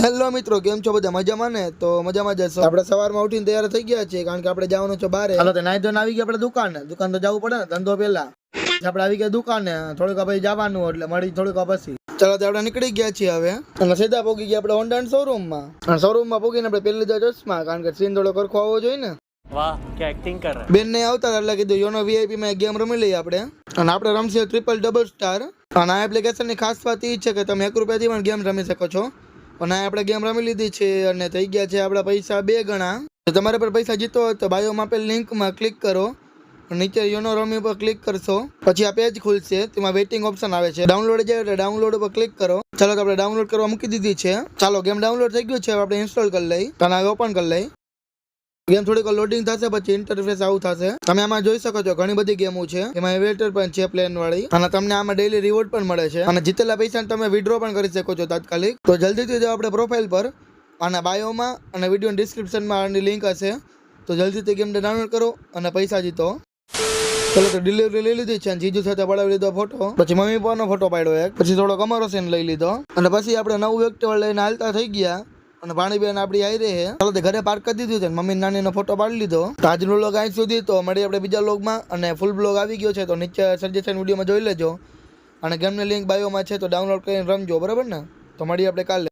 Hello મિત્રો, કેમ છો બધા? મજામાં ને? તો મજામાં જશો. આપણે સવારમાં ઉઠીને તૈયાર થઈ ગયા છીએ, કારણ કે આપણે જવાનું છે બહાર. હાલો, નાઈ ધોઈને આવી ગયા આપણે દુકાન તો જવું પડે ને, ધંધો પેલા. આપણે આવી ગયા દુકાને, થોડીક ભાઈ જવાનું એટલે મળી થોડીક પછી. ચાલો, તો આપણે નીકળી ગયા છીએ હવે, અને સીધા પોગી ગયા આપણે હોન્ડા શોરૂમમાં. અને શોરૂમમાં પોગીને આપણે પહેલી લીધા ચશ્મા, કારણ કે સીન થોડો કરખો આવવો જોઈએ ને. વાહ, क्या एक्टिंग कर रहा है. બેન ને આવતા એટલે કીધું યોનો વીઆઈપી માં ગેમ રમી લઈએ આપણે. અને આપણે રમશે ટ્રિપલ ડબલ સ્ટાર. અને આ એપ્લિકેશન ની ખાસ વાત એ છે કે તમે 1 રૂપિયાથી પણ ગેમ રમી શકો છો. અને આપણે ગેમ રમી લીધી છે અને થઈ ગયા છે આપણા પૈસા 2 ગણા. તો તમારે પર પૈસા જીતો હોય તો બાયોમાં આપેલ લિંકમાં ક્લિક કરો, નીચે યોનો રમી પર ક્લિક કરશો, પછી આ પેજ ખુલશે, તેમાં વેઇટિંગ ઓપ્શન આવે છે. ડાઉનલોડ જાય એટલે ડાઉનલોડ પર ક્લિક કરો. ચાલો, તો આપણે ડાઉનલોડ કરવા મૂકી દીધી છે. ચાલો, ગેમ ડાઉનલોડ થઈ ગયું છે, આપણે ઇન્સ્ટોલ કરી લઈ અને હવે ઓપન કરી લઈ. ગેમ થોડીક લોડિંગ થશે, પછી ઇન્ટરફેસ આવું થશે. તમે આમાં જોઈ શકો છો ઘણી બધી ગેમો છે. એમાં એવેટર પણ છે પ્લેન વાળી, અને તમને આમાં ડેઈલી રિવોર્ડ પણ મળે છે, અને જીતેલા પૈસા તમે વિડ્રો પણ કરી શકો છો તાત્કાલિક. તો જલ્દીથી જાઓ આપણે પ્રોફાઇલ પર, અને બાયોમાં અને વિડીયો ડિસ્ક્રિપ્શનમાં આની લિંક હશે. તો જલ્દીથી ગેમને ડાઉનલોડ કરો અને પૈસા જીતો. ચલો, તો ડિલિવરી લઈ લીધી છે, જીજુ સાથે પડાવી લીધો ફોટો, પછી મમ્મી પપ્પાનો ફોટો પાડ્યો એક, પછી થોડો અમારો સીન લઈ લીધો, અને પછી આપણે નવું એક્ટિવા લઈને હાલતા થઈ ગયા. અને ભાણીબેન આપણી આવી રહી છે. ચાલો, ઘરે પાર્ક કરી દીધું છે, મમ્મી નાનીનો ફોટો પાડી લીધો. તો આજનો વ્લોગ અહીં સુધી. તો મળીએ આપણે બીજા વ્લોગમાં, અને ફૂલ બ્લોગ આવી ગયો છે, તો નીચે સજેશન વિડીયોમાં જોઈ લેજો. અને ગેમની લિંક બાયોમાં છે, તો ડાઉનલોડ કરીને રમજો, બરાબર ને? તો મળીએ આપણે કાલે.